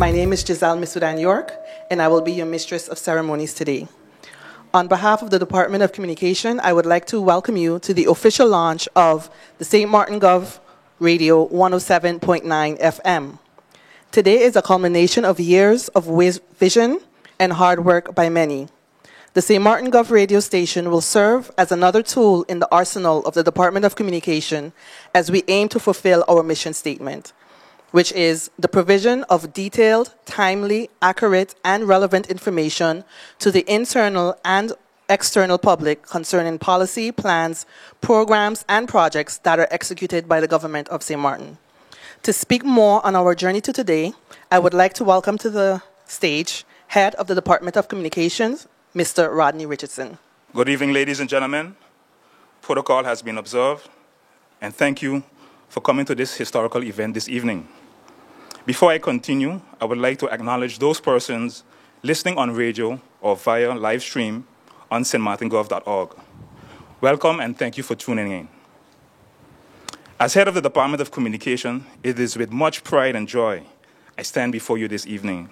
My name is Giselle Misudan York, and I will be your Mistress of Ceremonies today. On behalf of the Department of Communication, I would like to welcome you to the official launch of the St. Martin Gov Radio 107.9 FM. Today is a culmination of years of vision and hard work by many. The St. Martin Gov radio station will serve as another tool in the arsenal of the Department of Communication as we aim to fulfill our mission statement, which is the provision of detailed, timely, accurate, and relevant information to the internal and external public concerning policy, plans, programs, and projects that are executed by the government of St. Martin. To speak more on our journey to today, I would like to welcome to the stage Head of the Department of Communications, Mr. Rodney Richardson. Good evening, ladies and gentlemen. Protocol has been observed, and thank you for coming to this historical event this evening. Before I continue, I would like to acknowledge those persons listening on radio or via live stream on stmartingov.org. Welcome and thank you for tuning in. As head of the Department of Communication, it is with much pride and joy I stand before you this evening.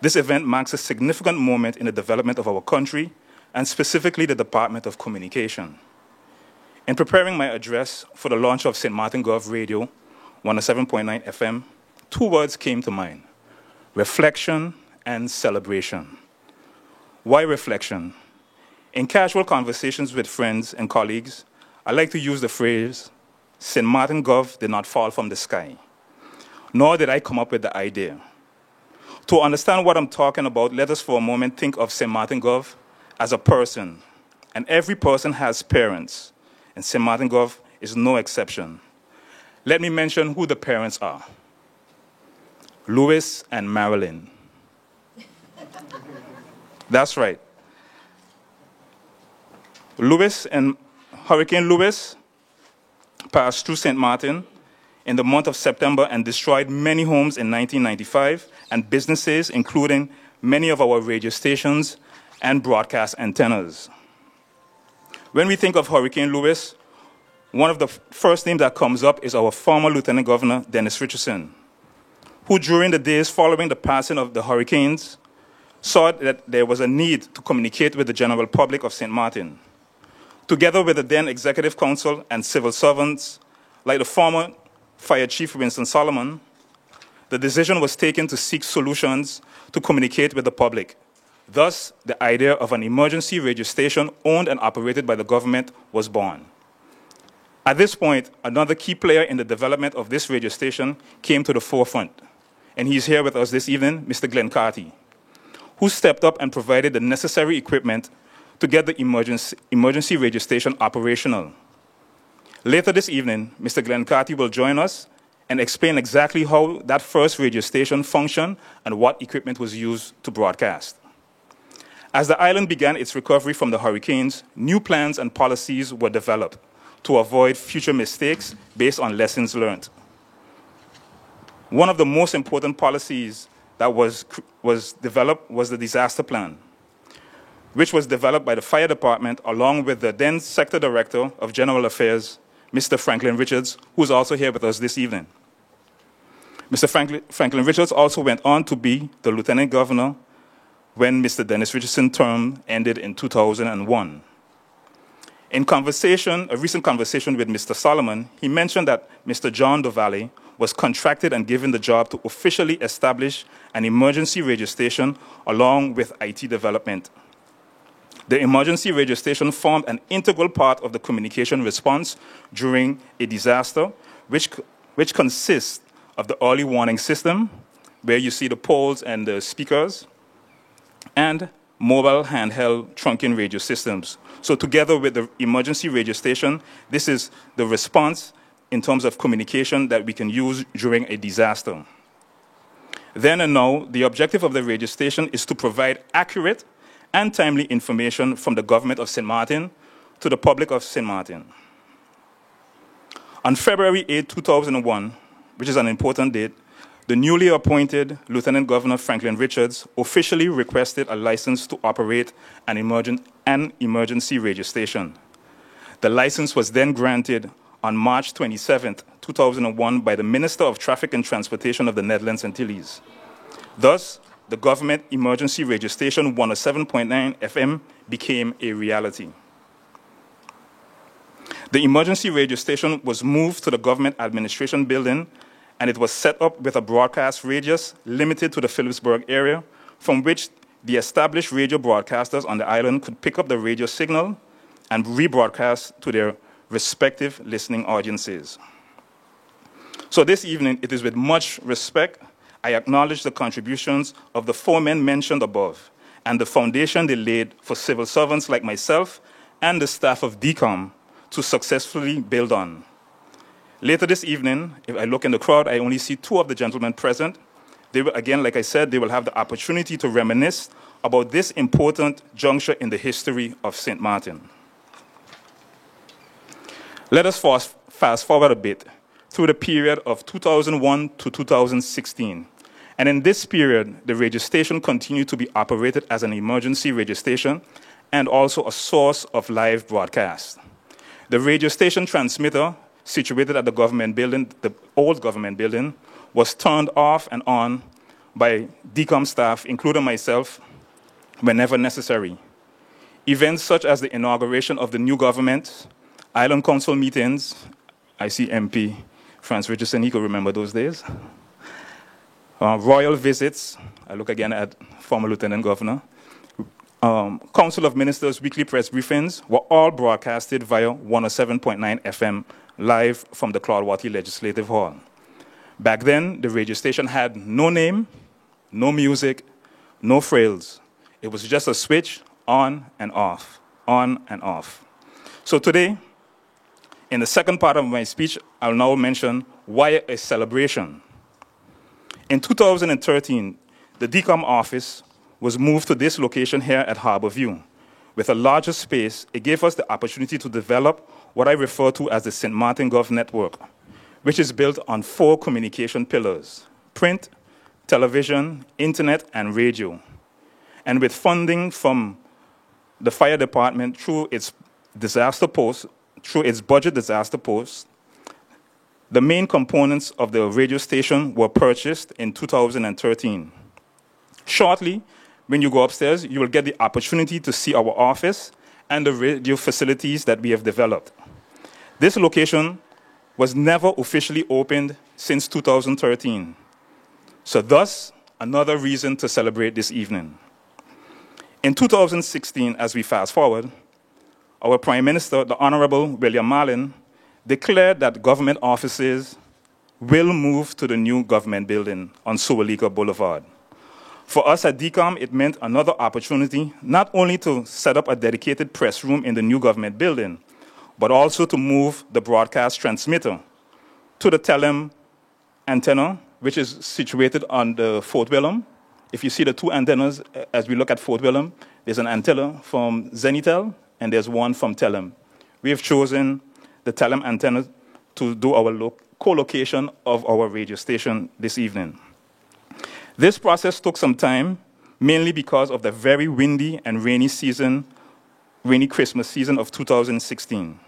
This event marks a significant moment in the development of our country, and specifically the Department of Communication. In preparing my address for the launch of St. Martin Gov Radio 107.9 FM, two words came to mind: reflection and celebration. Why reflection? In casual conversations with friends and colleagues, I like to use the phrase, St. Martin Gov did not fall from the sky, nor did I come up with the idea. To understand what I'm talking about, let us for a moment think of St. Martin Gov as a person. And every person has parents, and St. Martin Gov is no exception. Let me mention who the parents are. Louis and Marilyn. That's right. Louis and Hurricane Louis passed through St. Martin in the month of September and destroyed many homes in 1995 and businesses, including many of our radio stations and broadcast antennas. When we think of Hurricane Louis, one of the first names that comes up is our former Lieutenant Governor, Dennis Richardson, who during the days following the passing of the hurricanes saw that there was a need to communicate with the general public of St. Martin. Together with the then Executive Council and civil servants, like the former Fire Chief Winston Solomon, the decision was taken to seek solutions to communicate with the public. Thus, the idea of an emergency radio station owned and operated by the government was born. At this point, another key player in the development of this radio station came to the forefront, and he's here with us this evening, Mr. Glenn Carty, who stepped up and provided the necessary equipment to get the emergency radio station operational. Later this evening, Mr. Glenn Carty will join us and explain exactly how that first radio station functioned and what equipment was used to broadcast. As the island began its recovery from the hurricanes, new plans and policies were developed to avoid future mistakes based on lessons learned. One of the most important policies that was developed was the disaster plan, which was developed by the fire department along with the then sector director of general affairs, Mr. Franklin Richards, who is also here with us this evening. Mr. Franklin Richards also went on to be the lieutenant governor when Mr. Dennis Richardson's term ended in 2001. In a recent conversation with Mr. Solomon, he mentioned that Mr. John Dovalle was contracted and given the job to officially establish an emergency radio station along with IT development. The emergency radio station formed an integral part of the communication response during a disaster, which consists of the early warning system, where you see the poles and the speakers, and mobile handheld trunking radio systems. So together with the emergency radio station, this is the response in terms of communication that we can use during a disaster. Then and now, the objective of the radio station is to provide accurate and timely information from the government of St. Martin to the public of St. Martin. On February 8, 2001, which is an important date, the newly appointed Lieutenant Governor Franklin Richards officially requested a license to operate an emergency radio station. The license was then granted on March 27, 2001 by the Minister of Traffic and Transportation of the Netherlands Antilles. Thus, the government emergency radio station 107.9 FM became a reality. The emergency radio station was moved to the government administration building, and it was set up with a broadcast radius limited to the Phillipsburg area, from which the established radio broadcasters on the island could pick up the radio signal and rebroadcast to their respective listening audiences. So this evening, it is with much respect I acknowledge the contributions of the four men mentioned above and the foundation they laid for civil servants like myself and the staff of DCOM to successfully build on. Later this evening, if I look in the crowd, I only see two of the gentlemen present. They will, again, like I said, they will have the opportunity to reminisce about this important juncture in the history of St. Martin. Let us fast forward a bit through the period of 2001 to 2016. And in this period, the radio station continued to be operated as an emergency radio station and also a source of live broadcast. The radio station transmitter, situated at the government building, the old government building, was turned off and on by DCOM staff, including myself, whenever necessary. Events such as the inauguration of the new government, Island Council meetings, I see MP Franz Richardson, he could remember those days. Royal visits, I look again at former Lieutenant Governor. Council of Ministers weekly press briefings were all broadcasted via 107.9 FM live from the Cloudwater Legislative Hall. Back then, the radio station had no name, no music, no frills. It was just a switch on and off, on and off. So today, in the second part of my speech, I'll now mention why a celebration. In 2013, the DCOM office was moved to this location here at Harborview. With a larger space, it gave us the opportunity to develop what I refer to as the St. Martin Gov Network, which is built on 4 communication pillars: print, television, internet, and radio. And with funding from the fire department through its budget disaster post, the main components of the radio station were purchased in 2013. Shortly, when you go upstairs, you will get the opportunity to see our office and the radio facilities that we have developed. This location was never officially opened since 2013. So thus, another reason to celebrate this evening. In 2016, as we fast forward, our Prime Minister, the Honorable William Marlin, declared that government offices will move to the new government building on Suwalika Boulevard. For us at DCOM, it meant another opportunity not only to set up a dedicated press room in the new government building, but also to move the broadcast transmitter to the Telem antenna, which is situated on the Fort William. If you see the 2 antennas, as we look at Fort William, there's an antenna from Zenitel, and there's one from Telem. We have chosen the Telem antenna to do our co-location of our radio station this evening. This process took some time, mainly because of the very windy and rainy Christmas season of 2016.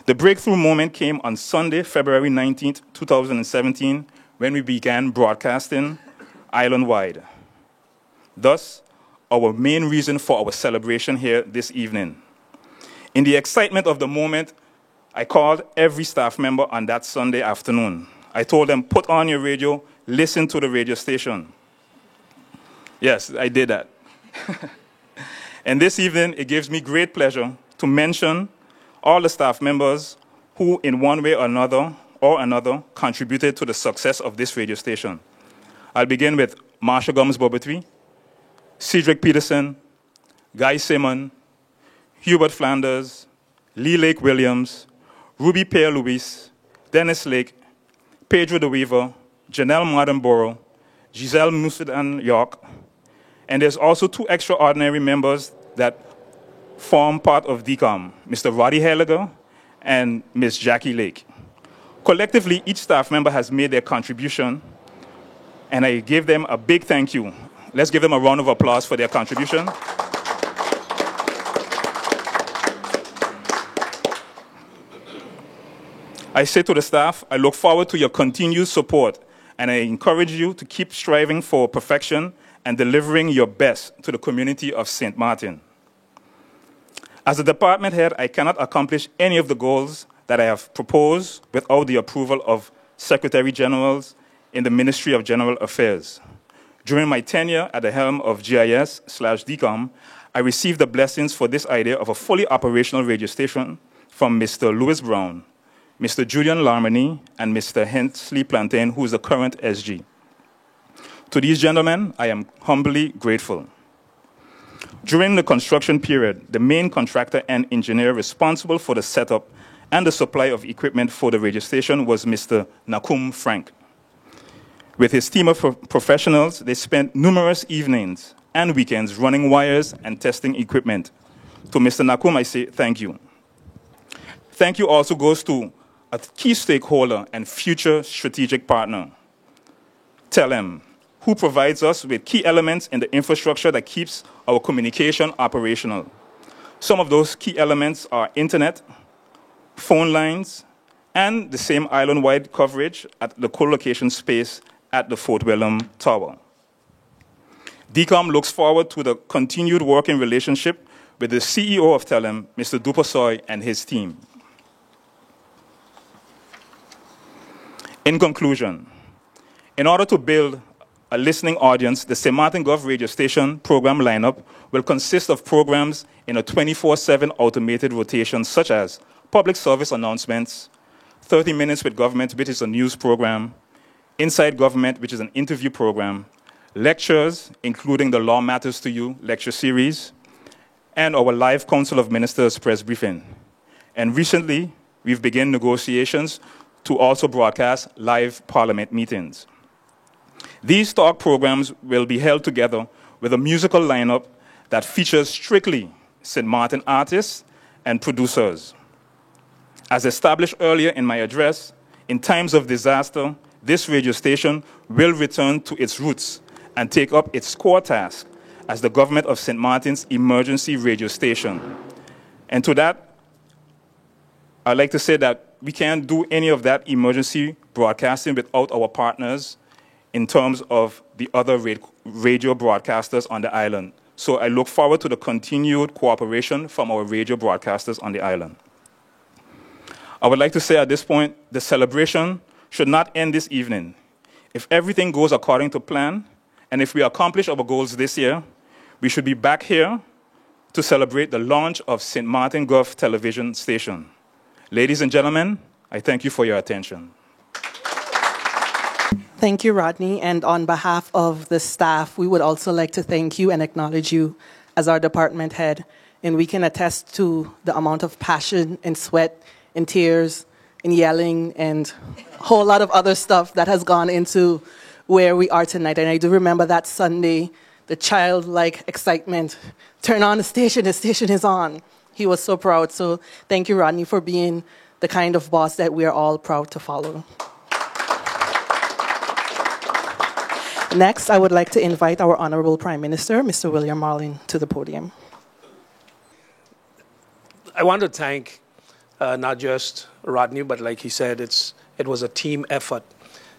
The breakthrough moment came on Sunday, February 19th, 2017, when we began broadcasting island-wide. Thus, our main reason for our celebration here this evening. In the excitement of the moment, I called every staff member on that Sunday afternoon. I told them, put on your radio, listen to the radio station. Yes, I did that. And this evening, it gives me great pleasure to mention all the staff members who, in one way or another, contributed to the success of this radio station. I'll begin with Marsha Gomes-Bobetry, Cedric Peterson, Guy Simon, Hubert Flanders, Lee Lake Williams, Ruby Pierre-Louis, Dennis Lake, Pedro de Weaver, Janelle Mardenborough, Giselle Musadan York, and there's also 2 extraordinary members that form part of DCOM, Mr. Roddy Helliger and Ms. Jackie Lake. Collectively, each staff member has made their contribution, and I give them a big thank you. Let's give them a round of applause for their contribution. I say to the staff, I look forward to your continued support and I encourage you to keep striving for perfection and delivering your best to the community of St. Martin. As a department head, I cannot accomplish any of the goals that I have proposed without the approval of Secretary Generals in the Ministry of General Affairs. During my tenure at the helm of GIS/DCOM, I received the blessings for this idea of a fully operational radio station from Mr. Louis Brown, Mr. Julian Larmony, and Mr. Hensley Plantain, who is the current SG. To these gentlemen, I am humbly grateful. During the construction period, the main contractor and engineer responsible for the setup and the supply of equipment for the radio station was Mr. Nakum Frank. With his team of professionals, they spent numerous evenings and weekends running wires and testing equipment. To Mr. Nakum, I say thank you. Thank you also goes to a key stakeholder and future strategic partner, Telem, who provides us with key elements in the infrastructure that keeps our communication operational. Some of those key elements are internet, phone lines, and the same island-wide coverage at the co-location space at the Fort William Tower. DCOM looks forward to the continued working relationship with the CEO of Telem, Mr. Dupasoy, and his team. In conclusion, in order to build a listening audience, the St. Martin Gov radio station program lineup will consist of programs in a 24/7 automated rotation, such as public service announcements, 30 Minutes with Government, which is a news program, Inside Government, which is an interview program, lectures, including the Law Matters to You lecture series, and our live Council of Ministers press briefing. And recently, we've begun negotiations to also broadcast live Parliament meetings. These talk programs will be held together with a musical lineup that features strictly St. Martin artists and producers. As established earlier in my address, in times of disaster, this radio station will return to its roots and take up its core task as the Government of St. Martin's emergency radio station. And to that, I'd like to say that we can't do any of that emergency broadcasting without our partners in terms of the other radio broadcasters on the island. So I look forward to the continued cooperation from our radio broadcasters on the island. I would like to say at this point, the celebration should not end this evening. If everything goes according to plan, and if we accomplish our goals this year, we should be back here to celebrate the launch of St. Martin Gov television station. Ladies and gentlemen, I thank you for your attention. Thank you, Rodney. And on behalf of the staff, we would also like to thank you and acknowledge you as our department head. And we can attest to the amount of passion and sweat and tears and yelling and a whole lot of other stuff that has gone into where we are tonight. And I do remember that Sunday, the childlike excitement. Turn on the station is on. He was so proud. So thank you, Rodney, for being the kind of boss that we're all proud to follow. Next, I would like to invite our Honorable Prime Minister, Mr. William Marlin, to the podium. I want to thank not just Rodney, but like he said, it was a team effort.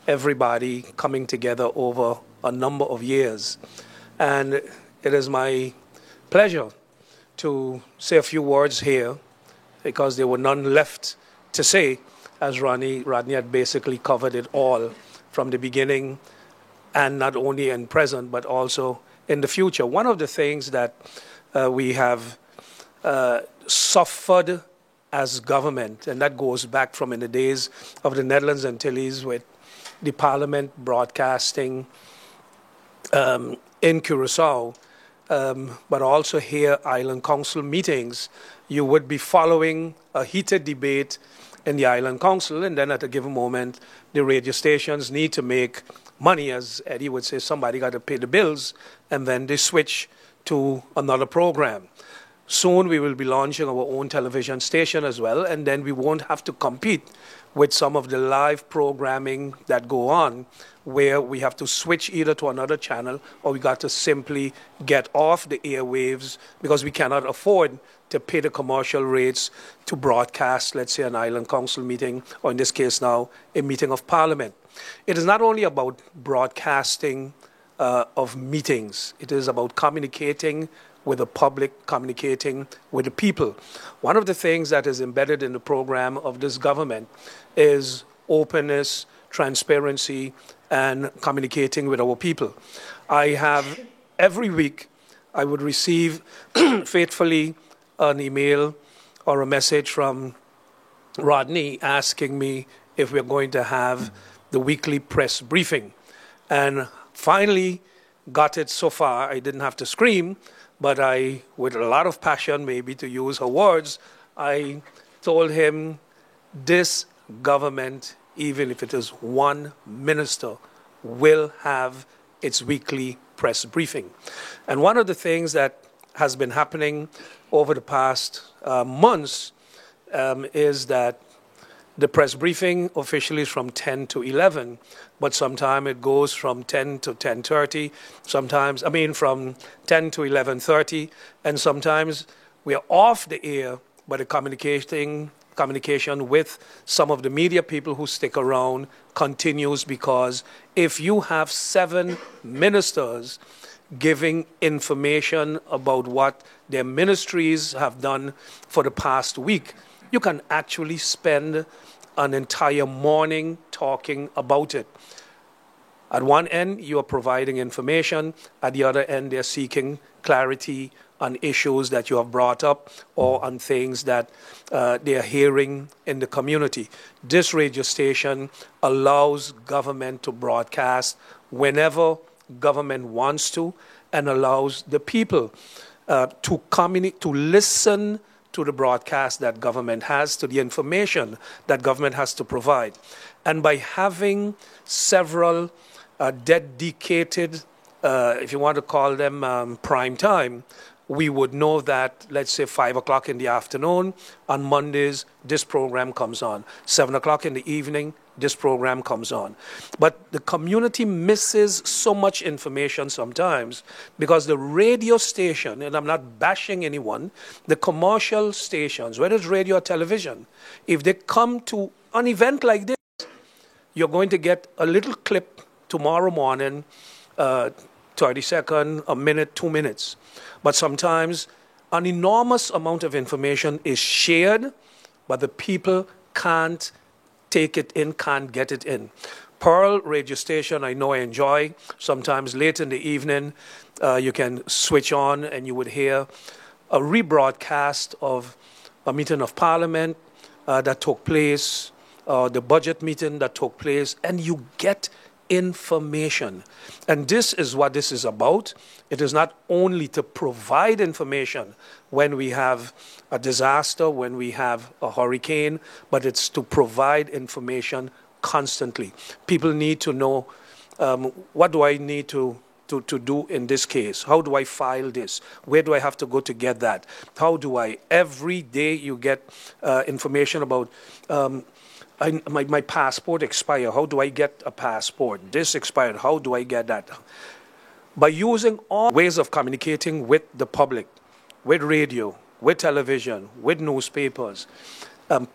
Everybody coming together over a number of years. And it is my pleasure to say a few words here because there were none left to say, as Rodney had basically covered it all from the beginning, and not only in present, but also in the future. One of the things that we have suffered as government, and that goes back from in the days of the Netherlands Antilles with the Parliament broadcasting in Curacao, but also here, Island Council meetings, you would be following a heated debate in the Island Council, and then at a given moment, the radio stations need to make money, as Eddie would say, somebody got to pay the bills, and then they switch to another program. Soon we will be launching our own television station as well, and then we won't have to compete with some of the live programming that go on, where we have to switch either to another channel or we got to simply get off the airwaves because we cannot afford to pay the commercial rates to broadcast, let's say, an Island Council meeting, or in this case now, a meeting of Parliament. It is not only about broadcasting of meetings. It is about communicating with the public, communicating with the people. One of the things that is embedded in the program of this government is openness, transparency, and communicating with our people. I have, every week, I would receive faithfully an email or a message from Rodney asking me if we're going to have the weekly press briefing. And finally got it so far. I didn't have to scream, but I, with a lot of passion, maybe to use her words, I told him, this government, even if it is one minister, will have its weekly press briefing. And one of the things that has been happening over the past months is that the press briefing officially is from 10 to 11, but sometimes it goes from 10 to 10:30, sometimes, from 10 to 11:30, and sometimes we are off the air, but the communication with some of the media people who stick around continues, because if you have 7 ministers giving information about what their ministries have done for the past week, you can actually spend an entire morning talking about it. At one end, you are providing information. At the other end, they're seeking clarity on issues that you have brought up or on things that they are hearing in the community. This radio station allows government to broadcast whenever government wants to, and allows the people to listen to the broadcast that government has, to the information that government has to provide. And by having several dedicated, if you want to call them prime time, we would know that, let's say, 5 o'clock in the afternoon, on Mondays, this program comes on. 7 o'clock in the evening, this program comes on. But the community misses so much information sometimes because the radio station, and I'm not bashing anyone, the commercial stations, whether it's radio or television, if they come to an event like this, you're going to get a little clip tomorrow morning, 30 seconds, a minute, 2 minutes. But sometimes an enormous amount of information is shared, but the people can't take it in, can't get it in. Pearl radio station, I know I enjoy. Sometimes late in the evening, you can switch on and you would hear a rebroadcast of a meeting of Parliament that took place, the budget meeting that took place, and you get information. And this is what this is about. It is not only to provide information when we have a disaster, when we have a hurricane, but it's to provide information constantly. People need to know, what do I need to do in this case? How do I file this? Where do I have to go to get that? How do I, every day you get information about, my passport expired. How do I get a passport? This expired. How do I get that? By using all ways of communicating with the public, with radio, with television, with newspapers,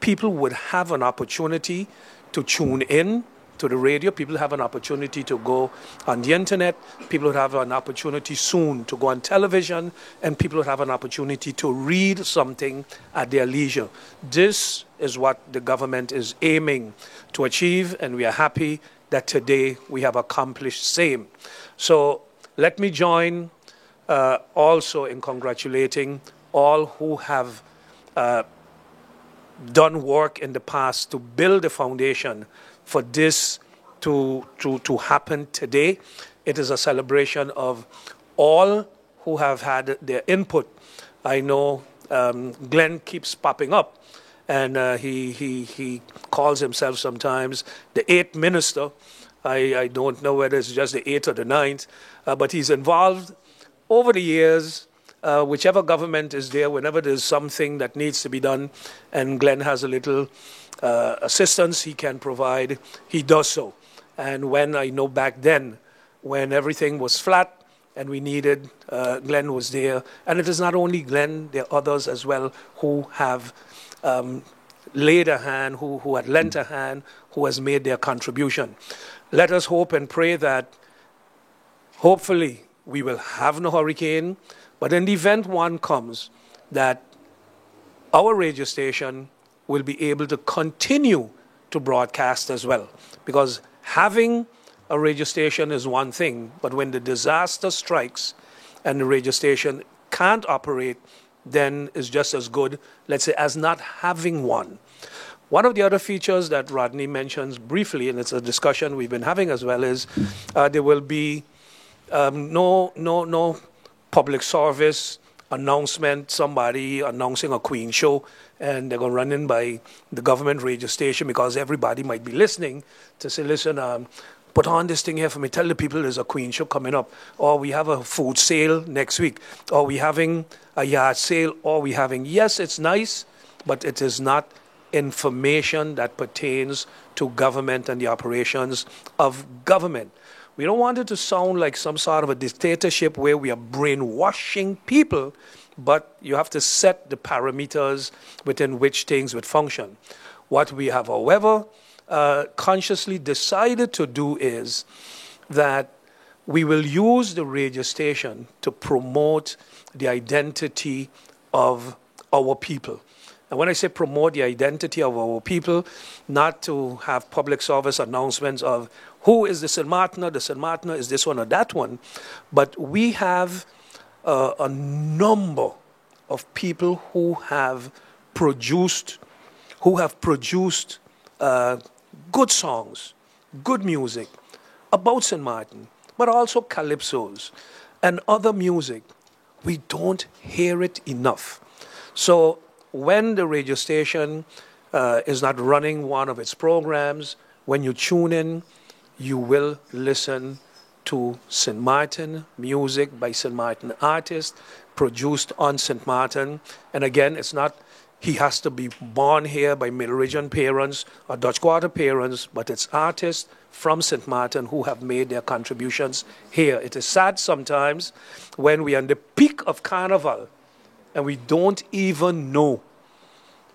people would have an opportunity to tune in to the radio. People have an opportunity to go on the internet. People would have an opportunity soon to go on television, and people would have an opportunity to read something at their leisure. This is what the government is aiming to achieve, and we are happy that today we have accomplished same. So let me join also in congratulating all who have done work in the past to build a foundation for this to happen today. It is a celebration of all who have had their input. I know Glenn keeps popping up, and he calls himself sometimes the 8th minister. I don't know whether it's just the 8th or the 9th, but he's involved over the years. Whichever government is there, whenever there's something that needs to be done, and Glenn has a little assistance he can provide, he does so. And when I know back then, when everything was flat, and we needed, Glenn was there. And it is not only Glenn, there are others as well who have laid a hand, who had lent a hand, who has made their contribution. Let us hope and pray that hopefully we will have no hurricane, but in the event one comes, that our radio station will be able to continue to broadcast as well. Because having a radio station is one thing, but when the disaster strikes and the radio station can't operate, then it's just as good, let's say, as not having one. One of the other features that Rodney mentions briefly, and it's a discussion we've been having as well, is there will be no public service announcement, somebody announcing a Queen show, and they're going to run in by the government radio station because everybody might be listening to say, listen, put on this thing here for me, tell the people there's a Queen show coming up, or we have a food sale next week, or we having a yard sale, or we having, yes, it's nice, but it is not information that pertains to government and the operations of government. We don't want it to sound like some sort of a dictatorship where we are brainwashing people, but you have to set the parameters within which things would function. What we have, however, consciously decided to do is that we will use the radio station to promote the identity of our people. And when I say promote the identity of our people, not to have public service announcements of who is the St. Martiner is this one or that one, but we have a number of people who have produced good songs, good music about St. Martin, but also calypsos and other music. We don't hear it enough. So when the radio station is not running one of its programs, when you tune in, you will listen to St. Martin music by St. Martin artists produced on St. Martin. And again, it's not he has to be born here by Middle Region parents or Dutch Quarter parents, but it's artists from St. Martin who have made their contributions here. It is sad sometimes when we are in the peak of Carnival and we don't even know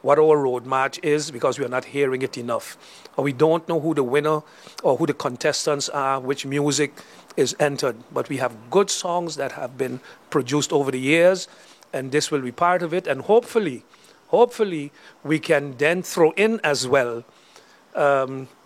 what our road march is because we are not hearing it enough. Or we don't know who the winner or who the contestants are, which music is entered. But we have good songs that have been produced over the years, and this will be part of it. And hopefully, we can then throw in as well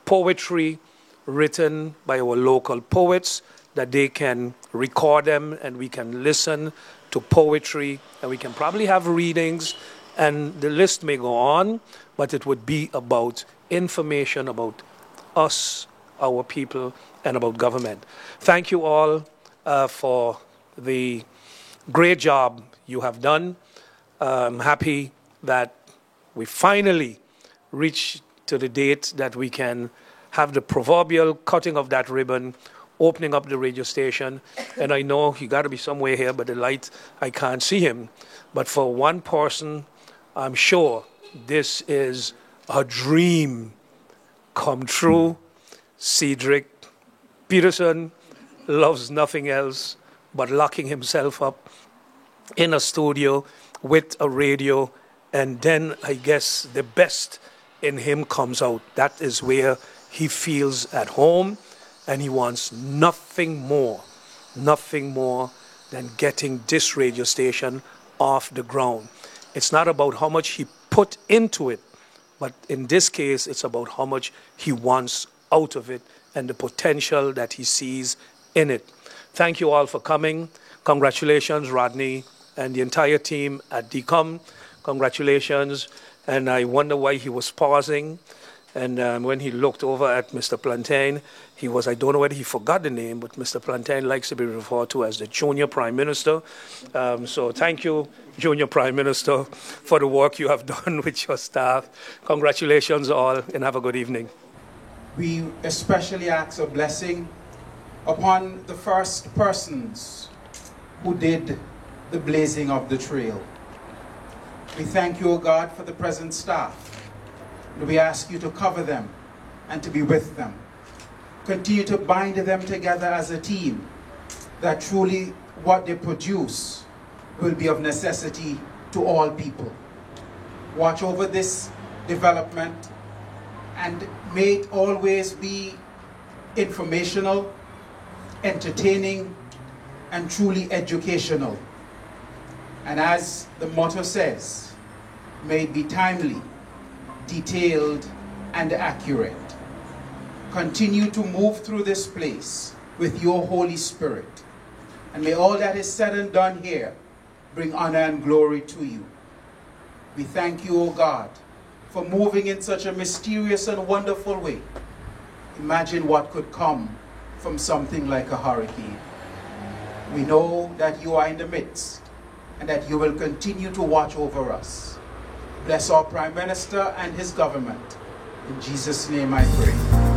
poetry written by our local poets, that they can record them and we can listen to poetry, and we can probably have readings, and the list may go on, but it would be about information about us, our people, and about government. Thank you all for the great job you have done. I'm happy that we finally reached to the date that we can have the proverbial cutting of that ribbon, opening up the radio station. And I know he got to be somewhere here, but the light, I can't see him. But for one person, I'm sure this is a dream come true. Cedric Peterson loves nothing else but locking himself up in a studio with a radio, and then I guess the best in him comes out. That is where he feels at home, and he wants nothing more than getting this radio station off the ground. It's not about how much he put into it, but in this case, it's about how much he wants out of it and the potential that he sees in it. Thank you all for coming. Congratulations, Rodney, and the entire team at DCOM. Congratulations. And I wonder why he was pausing. And when he looked over at Mr. Plantain, he was, I don't know whether he forgot the name, but Mr. Plantain likes to be referred to as the Junior Prime Minister. So thank you, Junior Prime Minister, for the work you have done with your staff. Congratulations all, and have a good evening. We especially ask a blessing upon the first persons who did the blazing of the trail. We thank you, O God, for the present staff. And we ask you to cover them and to be with them. Continue to bind them together as a team that truly what they produce will be of necessity to all people. Watch over this development, and may it always be informational, entertaining, and truly educational. And as the motto says, may it be timely, detailed, and accurate. Continue to move through this place with your Holy Spirit. And may all that is said and done here bring honor and glory to you. We thank you, O God, for moving in such a mysterious and wonderful way. Imagine what could come from something like a hurricane. We know that you are in the midst and that you will continue to watch over us. Bless our Prime Minister and his government. In Jesus' name I pray.